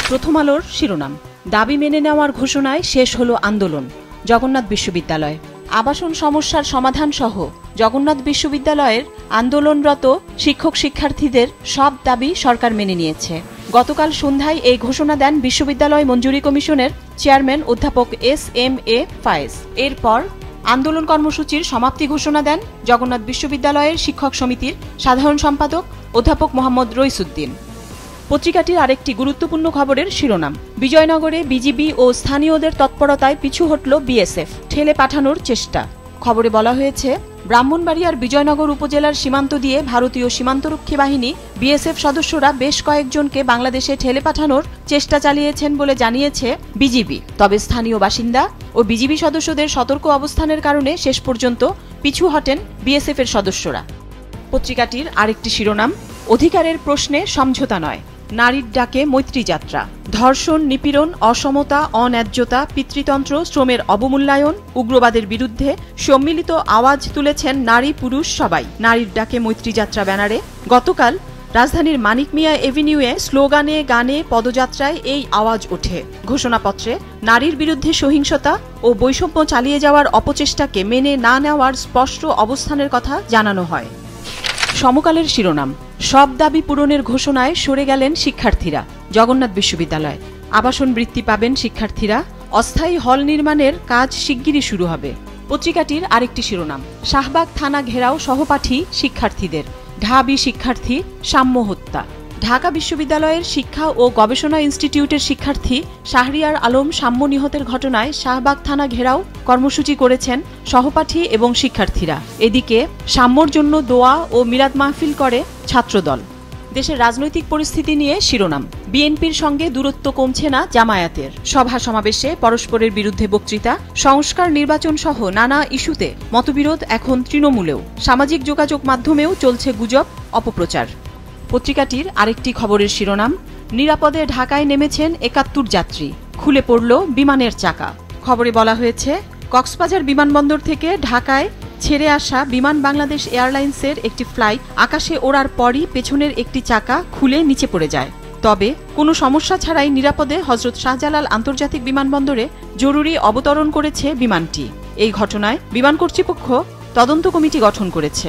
প্রথম আলোর শিরোনাম, দাবি মেনে নেওয়ার ঘোষণায় শেষ হলো আন্দোলন, জগন্নাথ বিশ্ববিদ্যালয়। আবাসন সমস্যার সমাধান সহ জগন্নাথ বিশ্ববিদ্যালয়ের আন্দোলনরত শিক্ষক শিক্ষার্থীদের সব দাবি সরকার মেনে নিয়েছে। গতকাল সন্ধ্যায় এই ঘোষণা দেন বিশ্ববিদ্যালয় মঞ্জুরি কমিশনের চেয়ারম্যান অধ্যাপক এস.এম.এ. ফায়েজ। এরপর আন্দোলন কর্মসূচির সমাপ্তি ঘোষণা দেন জগন্নাথ বিশ্ববিদ্যালয়ের শিক্ষক সমিতির সাধারণ সম্পাদক অধ্যাপক মোহাম্মদ রইসুদ্দিন। পত্রিকাটির আরেকটি গুরুত্বপূর্ণ খবরের শিরোনাম, বিজয়নগরে বিজিবি ও স্থানীয়দের তৎপরতায় পিছু হটল বিএসএফ, ঠেলে পাঠানোর চেষ্টা। খবরে বলা হয়েছে, ব্রাহ্মণবাড়িয়ার বিজয়নগর উপজেলার সীমান্ত দিয়ে ভারতীয় সীমান্তরক্ষী বাহিনী বিএসএফ সদস্যরা বেশ কয়েকজনকে বাংলাদেশে ঠেলে পাঠানোর চেষ্টা চালিয়েছেন বলে জানিয়েছে বিজিবি। তবে স্থানীয় বাসিন্দা ও বিজিবি সদস্যদের সতর্ক অবস্থানের কারণে শেষ পর্যন্ত পিছু হটেন বিএসএফ এর সদস্যরা। পত্রিকাটির আরেকটি শিরোনাম, অধিকারের প্রশ্নে সমঝোতা নয়, নারীর ডাকে মৈত্রী যাত্রা। ধর্ষণ, নিপীড়ন, অসমতা, অন্যায্যতা, পিতৃতন্ত্র, শ্রমের অবমূল্যায়ন, উগ্রবাদের বিরুদ্ধে সম্মিলিত আওয়াজ তুলেছেন নারী পুরুষ সবাই। নারীর ডাকে মৈত্রী যাত্রা ব্যানারে গতকাল রাজধানীর মানিক মিয়া এভিনিউয়ে স্লোগানে, গানে, পদযাত্রায় এই আওয়াজ ওঠে। ঘোষণাপত্রে নারীর বিরুদ্ধে সহিংসতা ও বৈষম্য চালিয়ে যাওয়ার অপচেষ্টাকে মেনে না নেওয়ার স্পষ্ট অবস্থানের কথা জানানো হয়। সমকালের শিরোনাম, সব দাবি পূরণের ঘোষণায় সরে গেলেন শিক্ষার্থীরা, জগন্নাথ বিশ্ববিদ্যালয়। আবাসন বৃত্তি পাবেন শিক্ষার্থীরা, অস্থায়ী হল নির্মাণের কাজ শিগগিরই শুরু হবে। পত্রিকাটির আরেকটি শিরোনাম, শাহবাগ থানা ঘেরাও সহপাঠী শিক্ষার্থীদের, ঢাবি শিক্ষার্থী সাম্য হত্যা। ঢাকা বিশ্ববিদ্যালয়ের শিক্ষা ও গবেষণা ইনস্টিটিউটের শিক্ষার্থী শাহরিয়ার আলম সাম্য নিহতের ঘটনায় শাহবাগ থানা ঘেরাও কর্মসূচি করেছেন সহপাঠী এবং শিক্ষার্থীরা। এদিকে সাম্যর জন্য দোয়া ও মিলাদ মাহফিল করে ছাত্রদল। দেশের রাজনৈতিক পরিস্থিতি নিয়ে শিরোনাম, বিএনপির সঙ্গে দূরত্ব কমছে না জামায়াতের, সভা সমাবেশে পরস্পরের বিরুদ্ধে বক্তৃতা, সংস্কার, নির্বাচন সহ নানা ইস্যুতে মতবিরোধ এখন তৃণমূলেও, সামাজিক যোগাযোগ মাধ্যমেও চলছে গুজব, অপপ্রচার। পত্রিকাটির আরেকটি খবরের শিরোনাম, নিরাপদে ঢাকায় নেমেছেন ৭১ যাত্রী, খুলে পড়ল বিমানের চাকা। খবরে বলা হয়েছে, কক্সবাজার বিমানবন্দর থেকে ঢাকায় ছেড়ে আসা বিমান বাংলাদেশ এয়ারলাইন্সের একটি ফ্লাইট আকাশে ওড়ার পরই পেছনের একটি চাকা খুলে নিচে পড়ে যায়। তবে কোনো সমস্যা ছাড়াই নিরাপদে হযরত শাহজালাল আন্তর্জাতিক বিমানবন্দরে জরুরি অবতরণ করেছে বিমানটি। এই ঘটনায় বিমান কর্তৃপক্ষ তদন্ত কমিটি গঠন করেছে।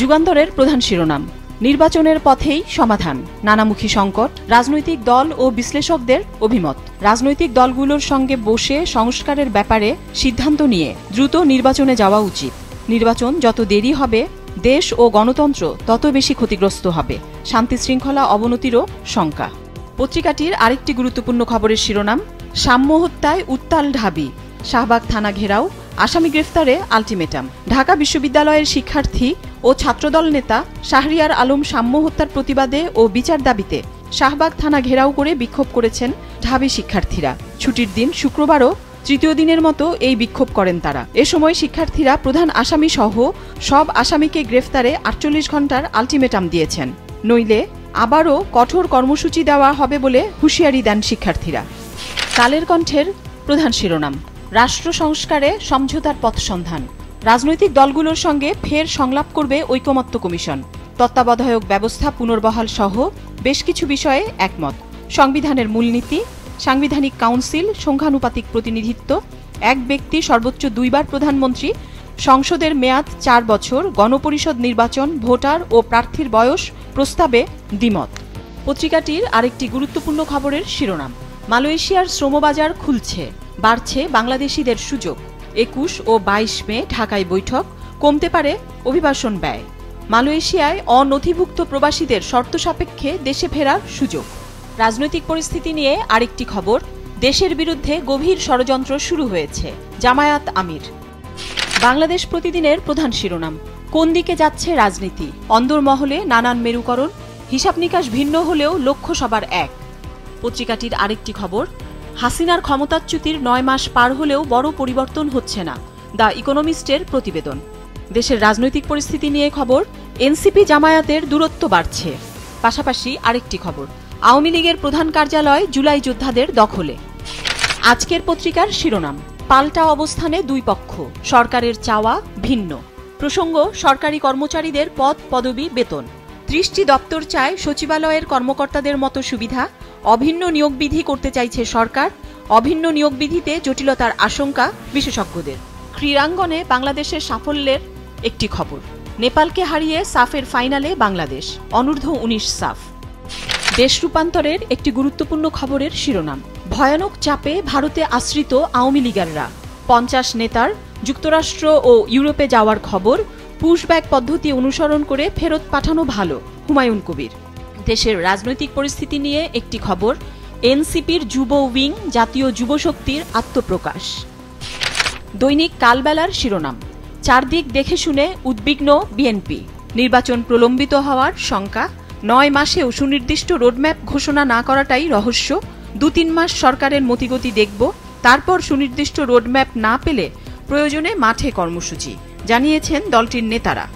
যুগান্তরের প্রধান শিরোনাম, নির্বাচনের পথেই সমাধান, নানামুখী সংকট, রাজনৈতিক দল ও বিশ্লেষকদের অভিমত। রাজনৈতিক দলগুলোর সঙ্গে বসে সংস্কারের ব্যাপারে সিদ্ধান্ত নিয়ে দ্রুত নির্বাচনে যাওয়া উচিত। নির্বাচন যত দেরি হবে দেশ ও গণতন্ত্র তত বেশি ক্ষতিগ্রস্ত হবে, শান্তি শৃঙ্খলা অবনতিরও শঙ্কা। পত্রিকাটির আরেকটি গুরুত্বপূর্ণ খবরের শিরোনাম, সাম্য হত্যায় উত্তাল ঢাবি, শাহবাগ থানা ঘেরাও, আসামি গ্রেফতারে আলটিমেটাম। ঢাকা বিশ্ববিদ্যালয়ের শিক্ষার্থী ও ছাত্রদল নেতা শাহরিয়ার আলম সাম্য হত্যার প্রতিবাদে ও বিচার দাবিতে শাহবাগ থানা ঘেরাও করে বিক্ষোভ করেছেন ঢাবি শিক্ষার্থীরা। ছুটির দিন শুক্রবারও তৃতীয় দিনের মতো এই বিক্ষোভ করেন তারা। এ সময় শিক্ষার্থীরা প্রধান আসামি সহ সব আসামিকে গ্রেফতারে ৪৮ ঘণ্টার আলটিমেটাম দিয়েছেন, নইলে আবারও কঠোর কর্মসূচি দেওয়া হবে বলে হুঁশিয়ারি দেন শিক্ষার্থীরা। কালের কণ্ঠের প্রধান শিরোনাম, রাষ্ট্র সংস্কারে সমঝোতার পথ সন্ধান, রাজনৈতিক দলগুলোর সঙ্গে ফের সংলাপ করবে ঐকমত্য কমিশন, তত্ত্বাবধায়ক ব্যবস্থা পুনর্বহাল সহ বেশ কিছু বিষয়ে একমত। সংবিধানের মূলনীতি, সাংবিধানিক কাউন্সিল, সংখ্যানুপাতিক প্রতিনিধিত্ব, এক ব্যক্তি সর্বোচ্চ 2 বার প্রধানমন্ত্রী, সংসদের মেয়াদ 4 বছর, গণপরিষদ নির্বাচন, ভোটার ও প্রার্থীর বয়স প্রস্তাবে দ্বিমত। পত্রিকাটির আরেকটি গুরুত্বপূর্ণ খবরের শিরোনাম, মালয়েশিয়ার শ্রমবাজার খুলছে, বাড়ছে বাংলাদেশিদের সুযোগ। 21 ও 22 মে ঢাকায় বৈঠক, কমতে পারে অভিবাসন ব্যয়। মালয়েশিয়ায় অনথিভুক্ত প্রবাসীদের শর্ত সাপেক্ষে দেশে ফেরার সুযোগ। রাজনৈতিক পরিস্থিতি নিয়ে আরেকটি খবর, দেশের বিরুদ্ধে গভীর ষড়যন্ত্র শুরু হয়েছে, জামায়াত আমির। বাংলাদেশ প্রতিদিনের প্রধান শিরোনাম, কোন দিকে যাচ্ছে রাজনীতি, অন্দরমহলে নানান মেরুকরণ, হিসাব নিকাশ ভিন্ন হলেও লক্ষ্য সবার এক। পত্রিকাটির আরেকটি খবর, হাসিনার ক্ষমতাচ্যুতির 9 মাস পার হলেও বড় পরিবর্তন হচ্ছে না, দ্য ইকোনমিস্টের প্রতিবেদন। দেশের রাজনৈতিক পরিস্থিতি নিয়ে খবর, এনসিপি জামায়াতের দূরত্ব বাড়ছে। পাশাপাশি আরেকটি খবর, আওয়ামী লীগের প্রধান কার্যালয় জুলাই যোদ্ধাদের দখলে। আজকের পত্রিকার শিরোনাম, পাল্টা অবস্থানে দুই পক্ষ, সরকারের চাওয়া ভিন্ন। প্রসঙ্গ, সরকারি কর্মচারীদের পদ, পদবি, বেতন। 30টি দপ্তর চায় সচিবালয়ের কর্মকর্তাদের মতো সুবিধা, অভিন্ন নিয়োগ বিধি করতে চাইছে সরকার। অভিন্ন নিয়োগ বিধিতে জটিলতার আশঙ্কা বিশেষজ্ঞদের। ক্রীড়াঙ্গনে বাংলাদেশের সাফল্যের একটি খবর, নেপালকে হারিয়ে সাফের ফাইনালে বাংলাদেশ, অনূর্ধ্ব 19 সাফ। দেশ রূপান্তরের একটি গুরুত্বপূর্ণ খবরের শিরোনাম, ভয়ানক চাপে ভারতে আশ্রিত আওয়ামী লীগাররা, 50 নেতার যুক্তরাষ্ট্র ও ইউরোপে যাওয়ার খবর, পুশব্যাক পদ্ধতি অনুসরণ করে ফেরত পাঠানো ভালো, হুমায়ুন কবির। দেশের রাজনৈতিক পরিস্থিতি নিয়ে একটি খবর, এনসিপির যুব উইং জাতীয় যুবশক্তির আত্মপ্রকাশ। দৈনিক কালবেলার শিরোনাম, চারদিক দেখে শুনে উদ্বিগ্ন বিএনপি, নির্বাচন প্রলম্বিত হওয়ার শঙ্কা, 9 মাসেও সুনির্দিষ্ট রোডম্যাপ ঘোষণা না করাটাই রহস্য, 2-3 মাস সরকারের মতিগতি দেখব, তারপর সুনির্দিষ্ট রোডম্যাপ না পেলে প্রয়োজনে মাঠে কর্মসূচি, জানিয়েছেন দলটির নেতারা।